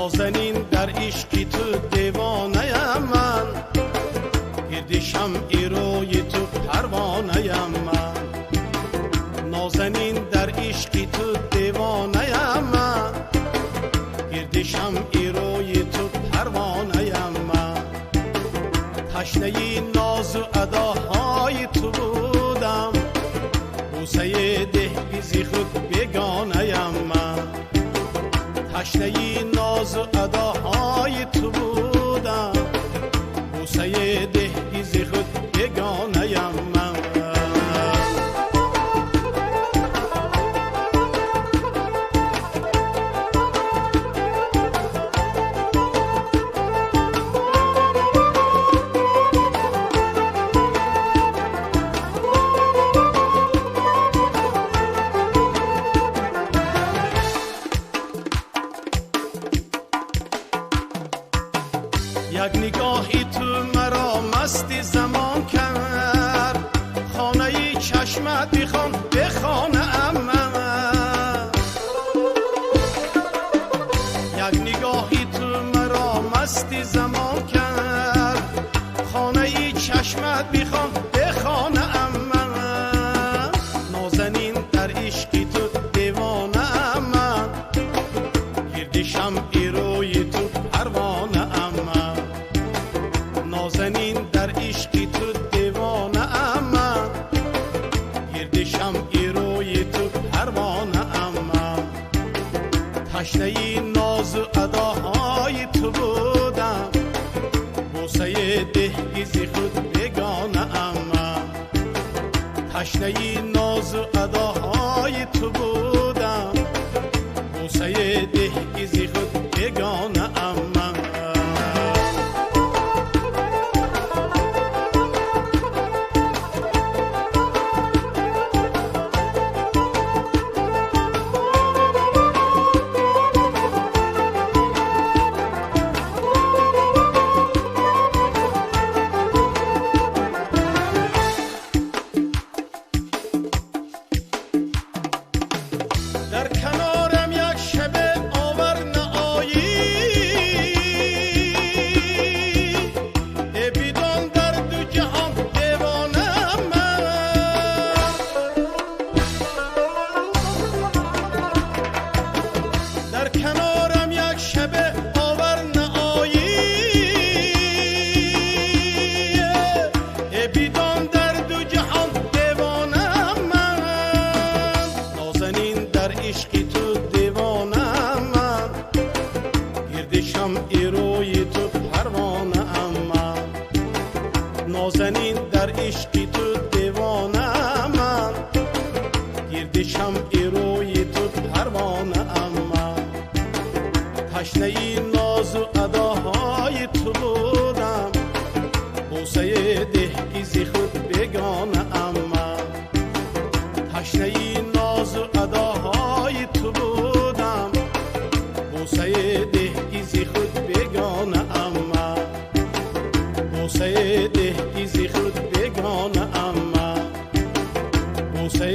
نازنین در عشقی تو دیوانه‌ام من، گرد شمع روی تو پروانه‌ام من. نازنین در عشقی تو دیوانه‌ام من، گرد شمع روی تو پروانه‌ام من. تشنه ناز و اداهای تو بودم، بوسه دهلیز خود بیگانه‌ام من. تشنه ناز و اداهای تو بودم، بوسه دهلیز خود بیگانه‌ام من. یک نگاهی تو مرا مستی زمان کرد، خانه چشمت بخوان بخانه‌ام من. یک نگاهی تو مرا مستی زمان کرد، خانه چشمت بخوان بخانه‌ام من. نازنین در عشقی تو دیوانه‌ام من، گرد شمع روی تو پروانه‌ام من. نازنین در عشقی تو دیوانه‌ام من، گرد شمع روی تو پروانه‌ام من. تشنه ناز و اداهای تو بودم، بوسه دهلیز خود بیگانه‌ام من. تشنه ناز و اداهای تو بودم، بوسه دهلیز خود بیگانه‌ام من. در کنارم یک شب آور نآیی، ای بدان در دو جهان دیوانه‌ام من. در کنارم یک شب آور نآیی، ای بدان در دو جهان دیوانه‌ام من. نازنین در عشقی تو دیوانه‌ام من، گرد شمع روی تو پروانه‌ام من. نازنین در عشقی تو دیوانه‌ام من، گرد شمع روی تو پروانه‌ام من. تشنه ناز و اداهای تو بودم، بوسه دهلیز خود بیگانه‌ام من. تشنه ناز و اداهای تو بودم، بوسه دهلیز خود بیگانه‌ام من. بوسه دهلیز خود بیگانه‌ام من. بوسه